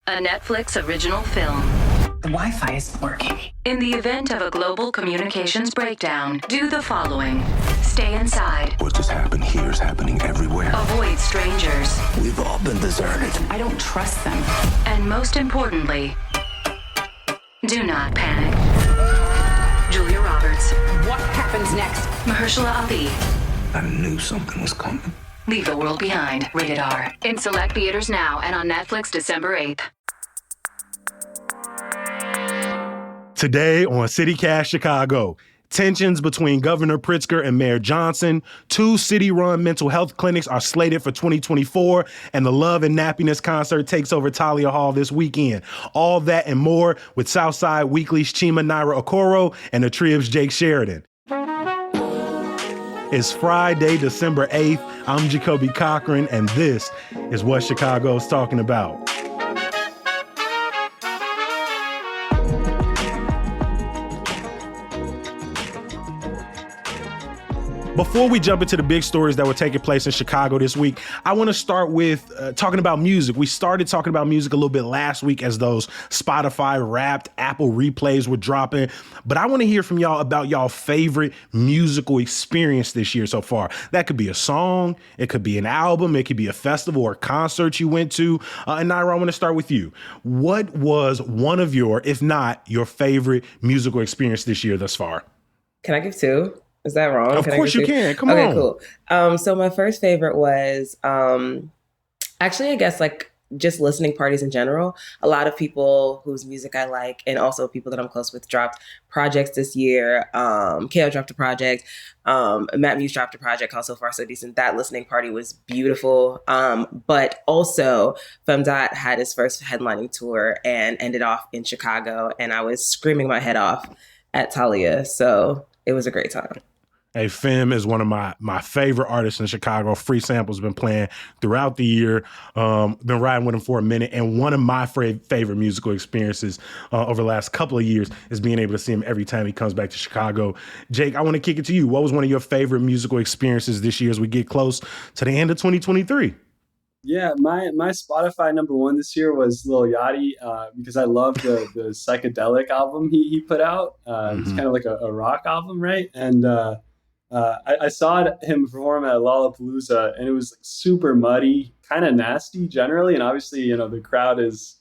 a Netflix original film. The Wi-Fi isn't working. In the event of a global communications breakdown, do the following. Stay inside. What just happened here is happening everywhere. Avoid strangers. We've all been deserted. I don't trust them. And most importantly, do not panic. Julia Roberts. What happens next? Mahershala Ali. I knew something was coming. Leave the World Behind. Rated R. In select theaters now and on Netflix December 8th. Today on CityCast Chicago, tensions between Governor Pritzker and Mayor Johnson, 2 city-run mental health clinics are slated for 2024, and the Love and Nappiness concert takes over Talia Hall this weekend. All that and more with Southside Weekly's Chima Naira Okoro and the Trib's Jake Sheridan. It's Friday, December 8th. I'm Jacoby Cochran, and this is what Chicago's talking about. Before we jump into the big stories that were taking place in Chicago this week, I want to start with talking about music. We started talking about music a little bit last week as those Spotify Wrapped Apple replays were dropping. But I want to hear from y'all about y'all favorite musical experience this year so far. That could be a song, it could be an album, it could be a festival or concert you went to. And Naira, I want to start with you. What was one of your, if not your favorite musical experience this year thus far? Can I give 2? Is that wrong? Of course you can. Come on. Okay, cool. So my first favorite was actually, I guess, like just listening parties in general. A lot of people whose music I like and also people that I'm close with dropped projects this year. KO dropped a project. Matt Muse dropped a called So Far So Decent. That listening party was beautiful. But also Femdot had his first headlining tour and ended off in Chicago. And I was screaming my head off at Talia. So it was a great time. Hey, Fem is one of my favorite artists in Chicago. Free Sample's been playing throughout the year. Been riding with him for a minute. And one of my favorite musical experiences over the last couple of years is being able to see him every time he comes back to Chicago. Jake, I want to kick it to you. What was one of your favorite musical experiences this year as we get close to the end of 2023? Yeah, my Spotify number 1 this year was Lil Yachty because I love the psychedelic album he put out. It's kind of like a rock album, right? And I saw him perform at Lollapalooza, and it was like super muddy, kind of nasty generally. And obviously, you know, the crowd is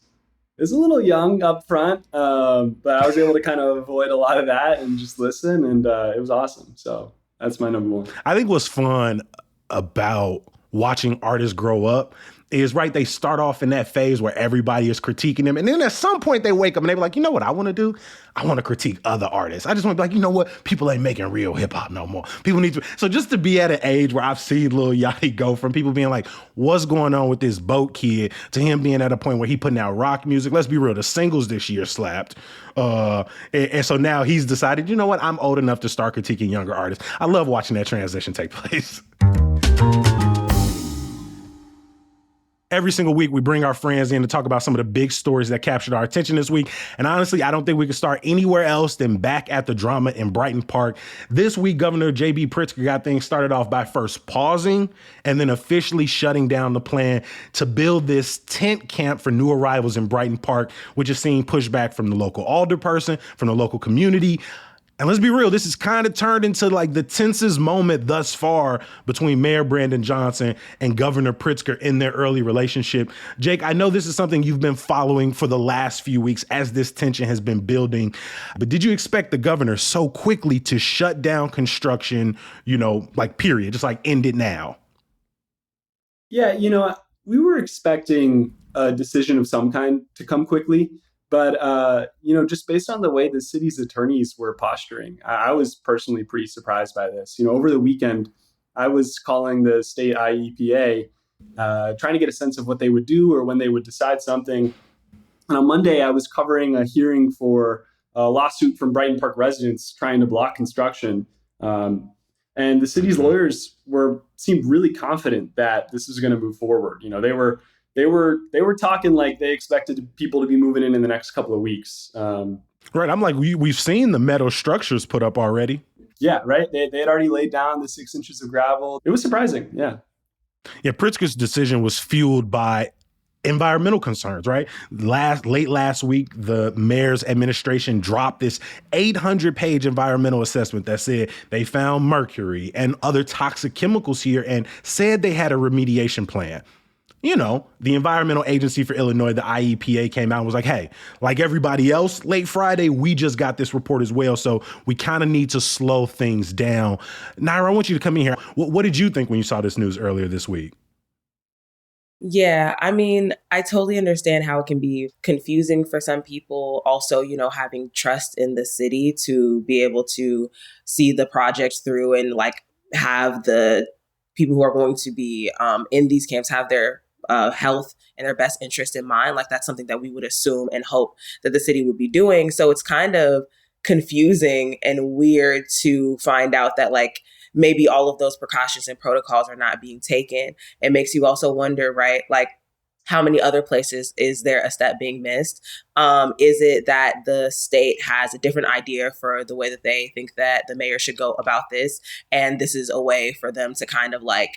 a little young up front, but I was able to kind of avoid a lot of that and just listen, and it was awesome. So that's my number 1. I think what's fun about watching artists grow up is, right, they start off in that phase where everybody is critiquing them. And then at some point they wake up and they be like, you know what I want to do? I want to critique other artists. I just want to be like, you know what? People ain't making real hip hop no more. People need to. So just to be at an age where I've seen Lil Yachty go from people being like, what's going on with this Boat kid, to him being at a point where he putting out rock music. Let's be real. The singles this year slapped. And so now he's decided, you know what? I'm old enough to start critiquing younger artists. I love watching that transition take place. Every single week, we bring our friends in to talk about some of the big stories that captured our attention this week. And honestly, I don't think we could start anywhere else than back at the drama in Brighton Park. This week, Governor J.B. Pritzker got things started off by first pausing and then officially shutting down the plan to build this tent camp for new arrivals in Brighton Park, which is seeing pushback from the local alderperson, from the local community. And let's be real, this has kind of turned into like the tensest moment thus far between Mayor Brandon Johnson and Governor Pritzker in their early relationship. Jake, I know this is something you've been following for the last few weeks as this tension has been building, but did you expect the governor so quickly to shut down construction, you know, like period, just like end it now? Yeah, you know, we were expecting a decision of some kind to come quickly. But, you know, just based on the way the city's attorneys were posturing, I was personally pretty surprised by this. You know, over the weekend, I was calling the state IEPA, trying to get a sense of what they would do or when they would decide something. And on Monday, I was covering a hearing for a lawsuit from Brighton Park residents trying to block construction. And the city's lawyers seemed really confident that this is going to move forward. You know, they were talking like they expected people to be moving in the next couple of weeks. Right. I'm like, we've seen the metal structures put up already. Yeah, right. They had already laid down the 6 inches of gravel. It was surprising. Yeah. Yeah. Pritzker's decision was fueled by environmental concerns, right? Late last week, the mayor's administration dropped this 800-page environmental assessment that said they found mercury and other toxic chemicals here and said they had a remediation plan. You know, the Environmental Agency for Illinois, the IEPA, came out and was like, hey, like everybody else, late Friday, we just got this report as well. So we kind of need to slow things down. Naira, I want you to come in here. What did you think when you saw this news earlier this week? Yeah, I mean, I totally understand how it can be confusing for some people. Also, having trust in the city to be able to see the project through and like have the people who are going to be in these camps have their health and their best interest in mind. Like that's something that we would assume and hope that the city would be doing. So it's kind of confusing and weird to find out that like maybe all of those precautions and protocols are not being taken. It makes you also wonder, right? Like how many other places is there a step being missed? Is it that the state has a different idea for the way that they think that the mayor should go about this? And this is a way for them to kind of like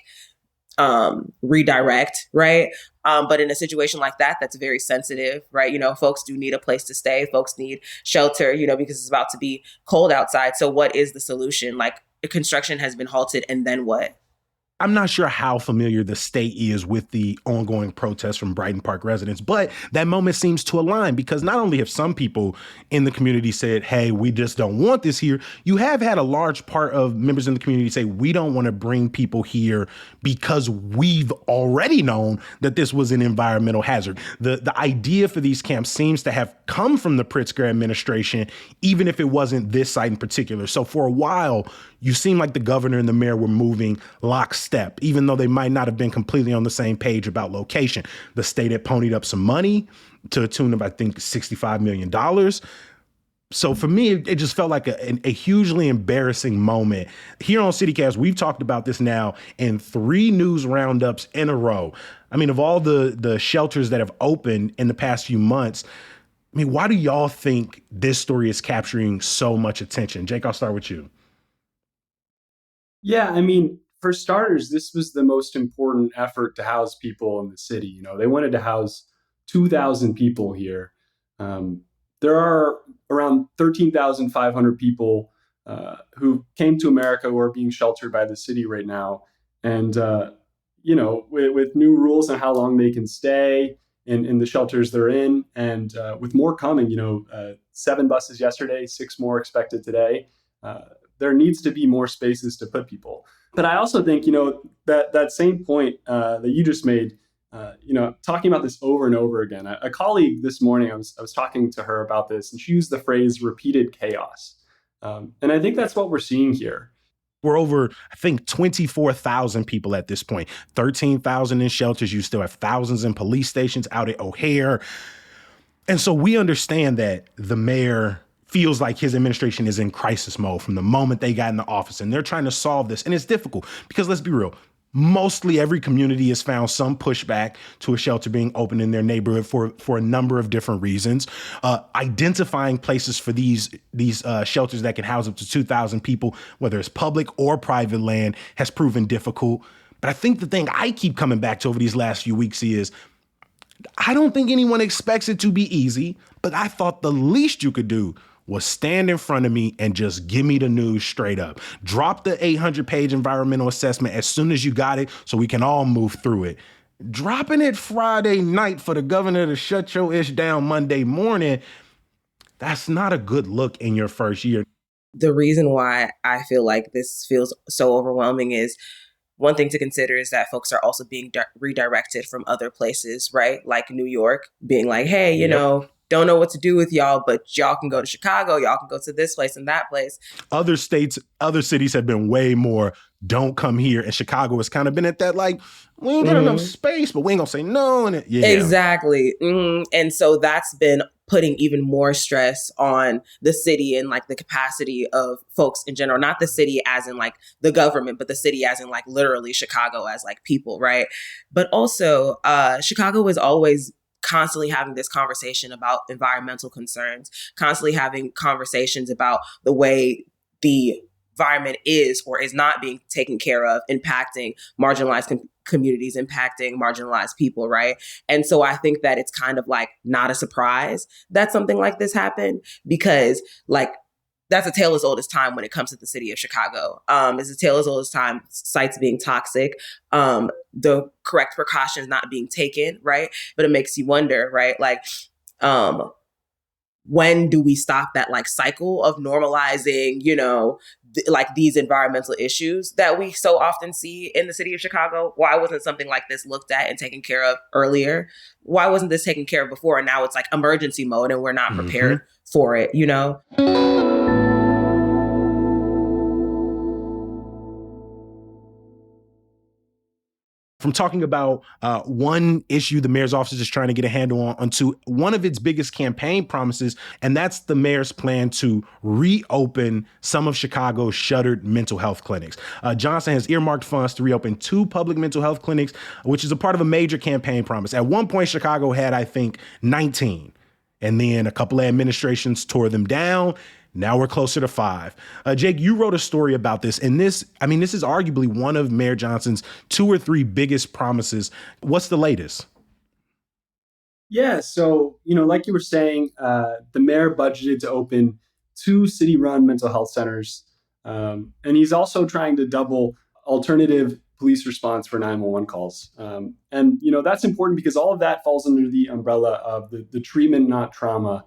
redirect, right? But in a situation like that, that's very sensitive, right? Folks do need a place to stay. Folks need shelter, because it's about to be cold outside. So what is the solution? Like construction has been halted and then what? I'm not sure how familiar the state is with the ongoing protests from Brighton Park residents, but that moment seems to align because not only have some people in the community said, hey, we just don't want this here, you have had a large part of members in the community say, we don't want to bring people here because we've already known that this was an environmental hazard. The idea for these camps seems to have come from the Pritzker administration, even if it wasn't this site in particular. So for a while, you seem like the governor and the mayor were moving lockstep, even though they might not have been completely on the same page about location. The state had ponied up some money to a tune of, I think, $65 million. So for me, it just felt like a hugely embarrassing moment. Here on CityCast, we've talked about this now in 3 news roundups in a row. I mean, of all the shelters that have opened in the past few months, I mean, why do y'all think this story is capturing so much attention? Jake, I'll start with you. Yeah, I mean, for starters, this was the most important effort to house people in the city. They wanted to house 2,000 people here. There are around 13,500 people who came to America who are being sheltered by the city right now. And, with new rules on how long they can stay in the shelters they're in, and with more coming, 7 buses yesterday, 6 more expected today. There needs to be more spaces to put people. But I also think, that same point that you just made, talking about this over and over again. A colleague this morning, I was talking to her about this, and she used the phrase repeated chaos. And I think that's what we're seeing here. We're over, I think, 24,000 people at this point, 13,000 in shelters. You still have thousands in police stations out at O'Hare. And so we understand that the mayor feels like his administration is in crisis mode from the moment they got in the office, and they're trying to solve this. And it's difficult because, let's be real, mostly every community has found some pushback to a shelter being open in their neighborhood for a number of different reasons. Identifying places for these shelters that can house up to 2,000 people, whether it's public or private land, has proven difficult. But I think the thing I keep coming back to over these last few weeks is I don't think anyone expects it to be easy, but I thought the least you could do was stand in front of me and just give me the news straight up. Drop the 800-page environmental assessment as soon as you got it so we can all move through it. Dropping it Friday night for the governor to shut your ish down Monday morning, that's not a good look in your first year. The reason why I feel like this feels so overwhelming is one thing to consider is that folks are also being redirected from other places, right? Like New York being like, hey, don't know what to do with y'all, but y'all can go to Chicago. Y'all can go to this place and that place. Other states, other cities have been way more, don't come here. And Chicago has kind of been at that, like, we ain't got enough space, but we ain't gonna say no. And Exactly. And so that's been putting even more stress on the city and like the capacity of folks in general, not the city as in like the government, but the city as in like literally Chicago as like people, right? But also Chicago is always constantly having this conversation about environmental concerns, constantly having conversations about the way the environment is or is not being taken care of, impacting marginalized communities, impacting marginalized people, right? And so I think that it's kind of like not a surprise that something like this happened, because like that's a tale as old as time when it comes to the city of Chicago. It's a tale as old as time, sites being toxic, the correct precautions not being taken, right? But it makes you wonder, right? Like, when do we stop that like cycle of normalizing, like these environmental issues that we so often see in the city of Chicago? Why wasn't something like this looked at and taken care of earlier? Why wasn't this taken care of before? And now it's like emergency mode and we're not prepared for it, From talking about one issue the mayor's office is trying to get a handle on, onto one of its biggest campaign promises, and that's the mayor's plan to reopen some of Chicago's shuttered mental health clinics. Johnson has earmarked funds to reopen 2 public mental health clinics, which is a part of a major campaign promise. At one point, Chicago had, I think, 19, and then a couple of administrations tore them down. Now we're closer to 5. Jake, you wrote a story about this, and this is arguably one of Mayor Johnson's 2 or 3 biggest promises. What's the latest? Yeah, so, like you were saying, the mayor budgeted to open 2 city-run mental health centers, and he's also trying to double alternative police response for 911 calls. And that's important because all of that falls under the umbrella of the treatment, not trauma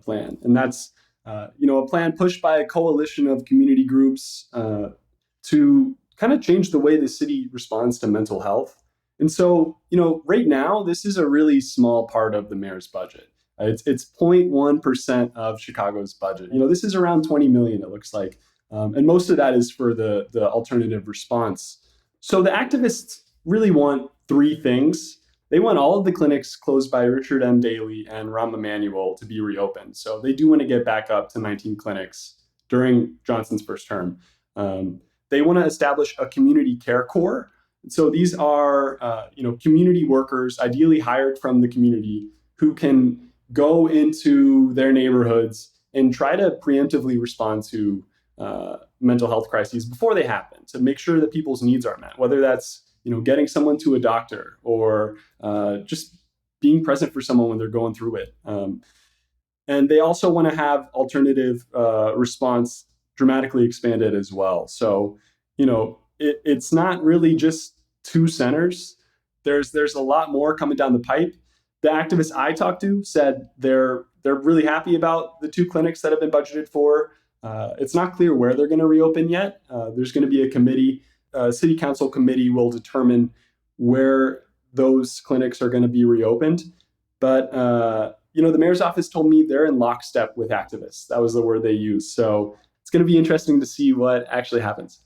plan. And that's a plan pushed by a coalition of community groups to kind of change the way the city responds to mental health. And so, right now, this is a really small part of the mayor's budget. It's 0.1% of Chicago's budget. This is around 20 million, it looks like. And most of that is for the alternative response. So the activists really want 3 things. They want all of the clinics closed by Richard M. Daley and Rahm Emanuel to be reopened. So they do want to get back up to 19 clinics during Johnson's first term. They want to establish a community care corps. So these are, community workers, ideally hired from the community, who can go into their neighborhoods and try to preemptively respond to mental health crises before they happen, to make sure that people's needs are met, whether that's getting someone to a doctor or just being present for someone when they're going through it. And they also want to have alternative response dramatically expanded as well. So, it's not really just 2 centers. There's a lot more coming down the pipe. The activists I talked to said they're really happy about the 2 clinics that have been budgeted for. It's not clear where they're going to reopen yet. There's going to be a committee. City council committee will determine where those clinics are going to be reopened. But, the mayor's office told me they're in lockstep with activists. That was the word they used. So it's going to be interesting to see what actually happens.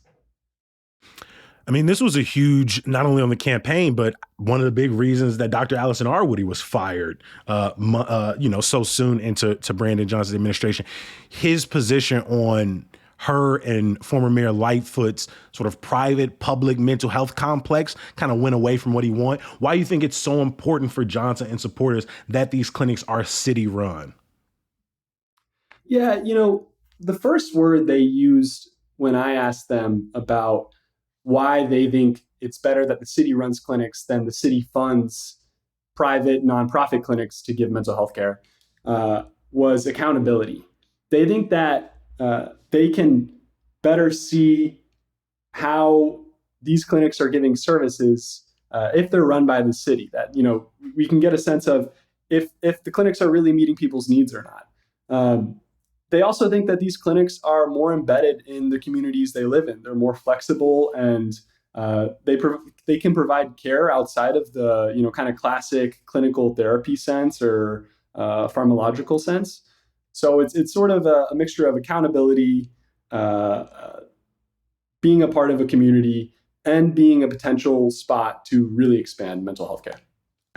This was a huge, not only on the campaign, but one of the big reasons that Dr. Allison Arwoody was fired, so soon into Brandon Johnson's administration. His position on her and former Mayor Lightfoot's sort of private public mental health complex kind of went away from what he wanted. Why do you think it's so important for Johnson and supporters that these clinics are city run? Yeah, the first word they used when I asked them about why they think it's better that the city runs clinics than the city funds private nonprofit clinics to give mental health care was accountability. They think that they can better see how these clinics are giving services if they're run by the city. That we can get a sense of if the clinics are really meeting people's needs or not. They also think that these clinics are more embedded in the communities they live in. They're more flexible, and they can provide care outside of the kind of classic clinical therapy sense or pharmacological sense. So it's sort of a mixture of accountability, being a part of a community, and being a potential spot to really expand mental health care.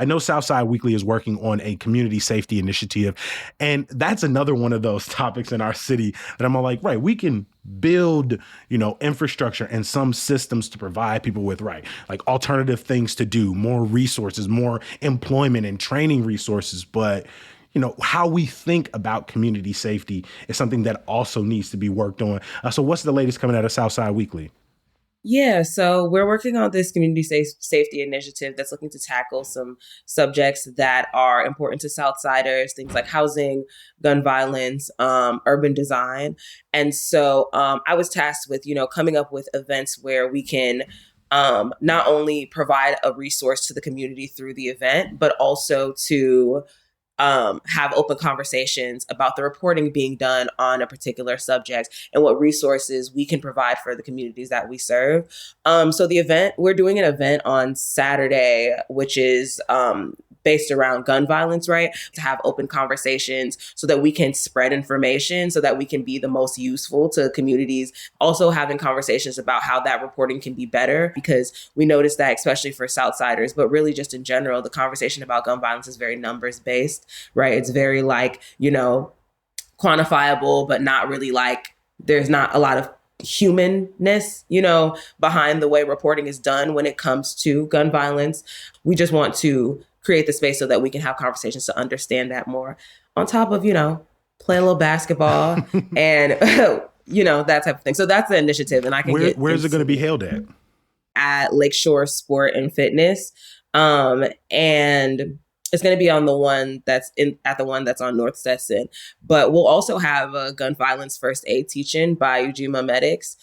I know Southside Weekly is working on a community safety initiative, and that's another one of those topics in our city that I'm all like, right, we can build, infrastructure and some systems to provide people with, like alternative things to do, more resources, more employment and training resources. But, how we think about community safety is something that also needs to be worked on. So what's the latest coming out of Southside Weekly? Yeah, so we're working on this community safety initiative that's looking to tackle some subjects that are important to Southsiders, things like housing, gun violence, urban design. And so I was tasked with, coming up with events where we can not only provide a resource to the community through the event, but also to have open conversations about the reporting being done on a particular subject and what resources we can provide for the communities that we serve. So we're doing an event on Saturday, which is based around gun violence, right? To have open conversations so that we can spread information so that we can be the most useful to communities. Also having conversations about how that reporting can be better, because we noticed that especially for Southsiders, but really just in general, the conversation about gun violence is very numbers based, right? It's very quantifiable, but not really there's not a lot of humanness, behind the way reporting is done when it comes to gun violence. We just want to create the space so that we can have conversations to understand that more, on top of, playing a little basketball and, that type of thing. So that's the initiative. And I can where's it going to be held at Lakeshore Sport and Fitness. And it's going to be on the one that's on North Stetson. But we'll also have a gun violence first aid teaching by Ujima medics.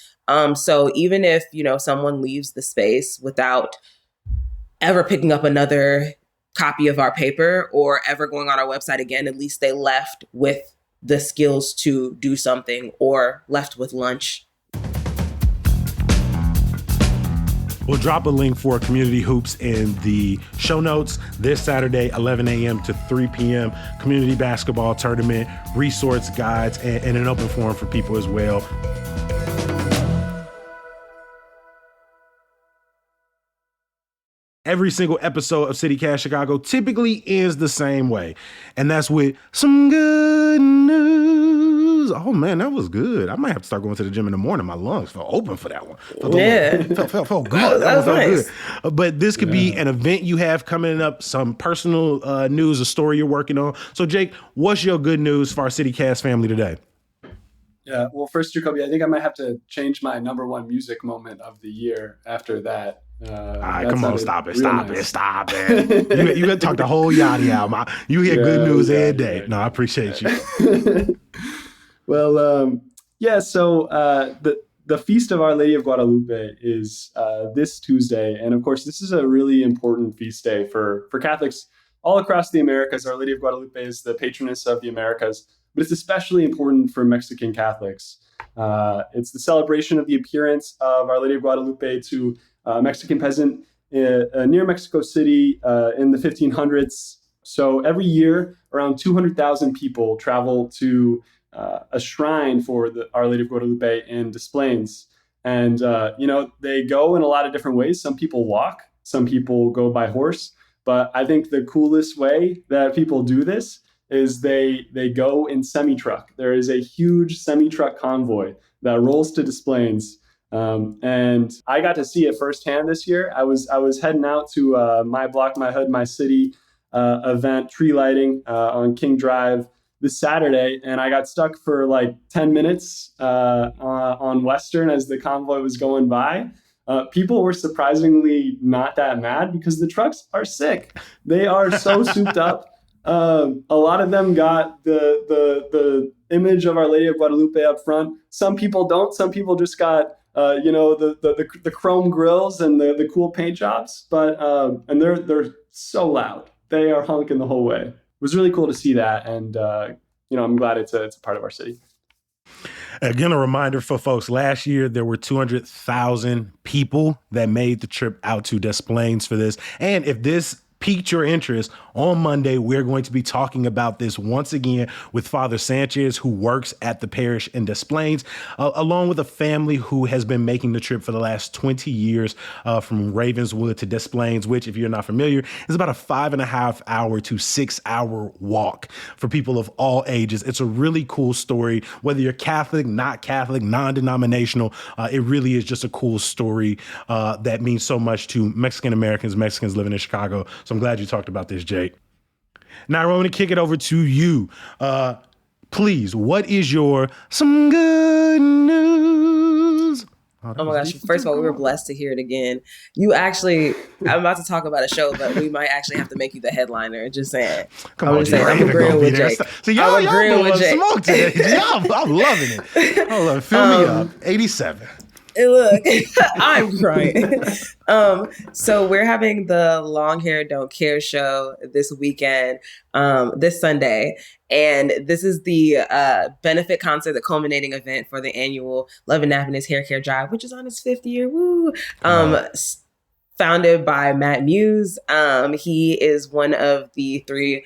So even if, someone leaves the space without ever picking up another copy of our paper or ever going on our website again, at least they left with the skills to do something or left with lunch. We'll drop a link for Community Hoops in the show notes this Saturday, 11 a.m. to 3 p.m. Community basketball tournament, resource guides, and an open forum for people as well. Every single episode of CityCast Chicago typically ends the same way, and that's with some good news. Oh man, that was good. I might have to start going to the gym in the morning. My lungs felt open for that one. Felt good. That was nice. Good. But this could be an event you have coming up, some personal news, a story you're working on. So Jake, what's your good news for our CityCast family today? Yeah, well, first, Jacoby, I think I might have to change my number one music moment of the year after that. All right, come on, stop it. You got to talk the whole Yachty album. You hear good news every day. No, I appreciate you. Well, so the Feast of Our Lady of Guadalupe is this Tuesday. And of course, this is a really important feast day for Catholics all across the Americas. Our Lady of Guadalupe is the patroness of the Americas, but it's especially important for Mexican Catholics. It's the celebration of the appearance of Our Lady of Guadalupe to a Mexican peasant near Mexico City in the 1500s. So every year, around 200,000 people travel to a shrine for Our Lady of Guadalupe in Des Plaines. And, they go in a lot of different ways. Some people walk, some people go by horse. But I think the coolest way that people do this is they go in semi-truck. There is a huge semi-truck convoy that rolls to Des Plaines. And I got to see it firsthand this year. I was heading out to My Block, My Hood, My City event, tree lighting on King Drive this Saturday, and I got stuck for like 10 minutes on Western as the convoy was going by. People were surprisingly not that mad because the trucks are sick. They are so souped up. A lot of them got the image of Our Lady of Guadalupe up front. Some people don't. Some people just got the chrome grills and the cool paint jobs. But and they're so loud. They are honking the whole way. It was really cool to see that, and I'm glad it's a part of our city. Again, a reminder for folks, last year there were 200,000 people that made the trip out to Des Plaines for this. And if this piqued your interest, on Monday, we're going to be talking about this once again with Father Sanchez, who works at the parish in Des Plaines, along with a family who has been making the trip for the last 20 years from Ravenswood to Des Plaines, which, if you're not familiar, is about a 5.5 hour to 6 hour walk for people of all ages. It's a really cool story, whether you're Catholic, not Catholic, non-denominational. It really is just a cool story that means so much to Mexican Americans, Mexicans living in Chicago. So I'm glad you talked about this, Jake. Now I want to kick it over to you. Please, what is your some good news? Oh my gosh. First of all, we were blessed to hear it again. You actually, I'm about to talk about a show, but we might actually have to make you the headliner. Just saying. Come on, saying, I'm agreeing with Jake. So y'all blowing smoke today. I'm loving it. Hold on, fill me up. 87. Look, I'm crying. So we're having the Long Hair Don't Care show this weekend, this Sunday. And this is the benefit concert, the culminating event for the annual Love and Happiness Hair Care Drive, which is on its 5th year. Woo! Founded by Matt Muse. He is one of the 3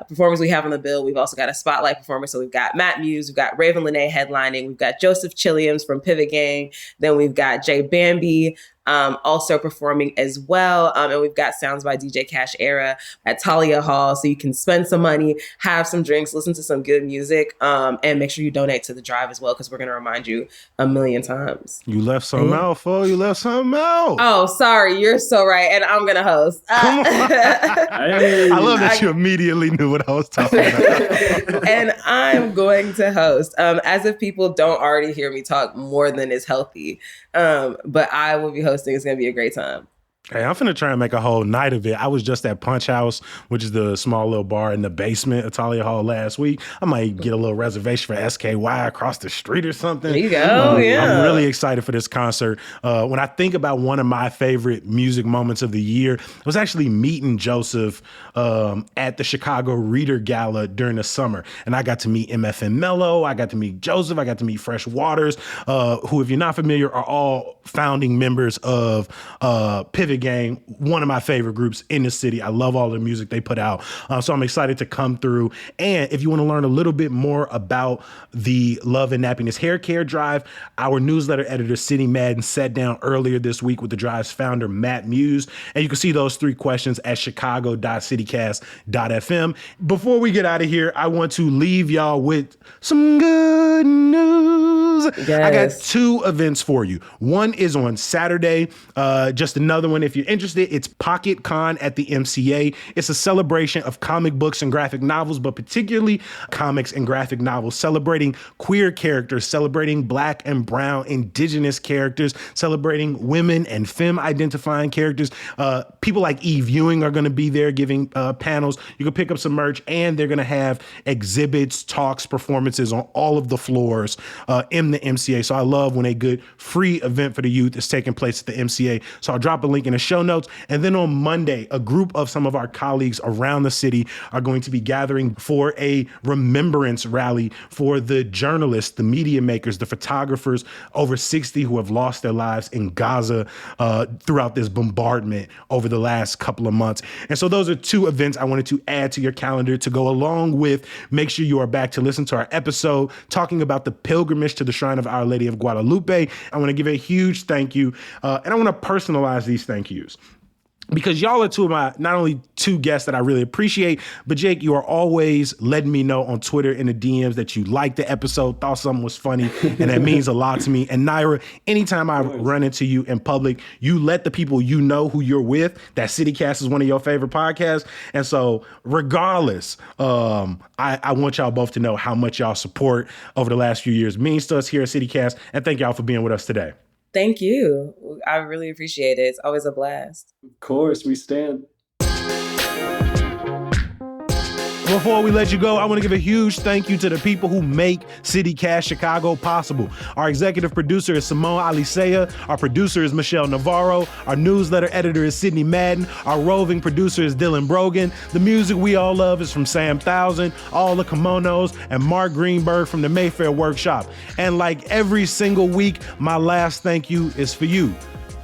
performers we have on the bill. We've also got a spotlight performer. So we've got Matt Muse, we've got Raven Lene headlining, we've got Joseph Chilliams from Pivot Gang, then we've got Jay Bambi also performing as well. And we've got sounds by DJ Cash Era at Talia Hall. So you can spend some money, have some drinks, listen to some good music, and make sure you donate to the drive as well, because we're going to remind you a million times. You left something out, fool. You left something out. Oh, sorry. You're so right. And I'm going to host. Come on. I love that you immediately knew what I was talking about. And I'm going to host. As if people don't already hear me talk more than is healthy. But I will be hosting. It's going to be a great time. Hey, I'm finna try and make a whole night of it. I was just at Punch House, which is the small little bar in the basement of Talia Hall last week. I might get a little reservation for SKY across the street or something. There you go, yeah. I'm really excited for this concert. When I think about one of my favorite music moments of the year, it was actually meeting Joseph at the Chicago Reader Gala during the summer. And I got to meet MFN Mello, I got to meet Joseph, I got to meet Fresh Waters, who, if you're not familiar, are all founding members of Pivot Gang, one of my favorite groups in the city. I love all the music they put out. So I'm excited to come through. And if you want to learn a little bit more about the Love and Happiness Hair Care Drive, our newsletter editor, Sydney Madden, sat down earlier this week with the drive's founder, Matt Muse. And you can see those 3 questions at chicago.citycast.fm. Before we get out of here, I want to leave y'all with some good news. Yes. I got 2 events for you. One is on Saturday, just another one. If you're interested, it's Pocket Con at the MCA. It's a celebration of comic books and graphic novels, but particularly comics and graphic novels, celebrating queer characters, celebrating Black and brown indigenous characters, celebrating women and femme identifying characters. People like Eve Ewing are going to be there giving panels. You can pick up some merch, and they're going to have exhibits, talks, performances on all of the floors in the MCA. So I love when a good free event for the youth is taking place at the MCA. So I'll drop a link in the show notes. And then on Monday, a group of some of our colleagues around the city are going to be gathering for a remembrance rally for the journalists, the media makers, the photographers, over 60 who have lost their lives in Gaza throughout this bombardment over the last couple of months. And so those are 2 events I wanted to add to your calendar to go along with. Make sure you are back to listen to our episode talking about the pilgrimage to the Shrine of Our Lady of Guadalupe. I want to give a huge thank you, and I want to personalize these thank yous, because y'all are 2 of my, not only 2 guests that I really appreciate, but Jake, you are always letting me know on Twitter in the DMs that you liked the episode, thought something was funny, and that means a lot to me. And Naira, anytime I run into you in public, you let the people you know who you're with, that CityCast is one of your favorite podcasts. And so regardless, I want y'all both to know how much y'all support over the last few years means to us here at CityCast. And thank y'all for being with us today. Thank you. I really appreciate it. It's always a blast. Of course, we stand. Before we let you go, I want to give a huge thank you to the people who make CityCast Chicago possible. Our executive producer is Simone Alicea. Our producer is Michelle Navarro. Our newsletter editor is Sydney Madden. Our roving producer is Dylan Brogan. The music we all love is from Sam Thousand, All the Kimonos, and Mark Greenberg from the Mayfair Workshop. And like every single week, my last thank you is for you.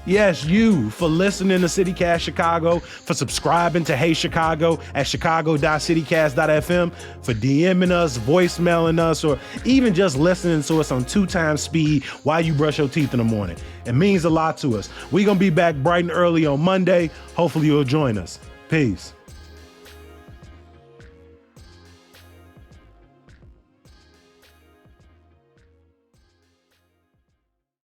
Yes, you, for listening to CityCast Chicago, for subscribing to Hey Chicago at chicago.citycast.fm, for DMing us, voicemailing us, or even just listening to us on 2x speed while you brush your teeth in the morning. It means a lot to us. We're going to be back bright and early on Monday. Hopefully you'll join us. Peace.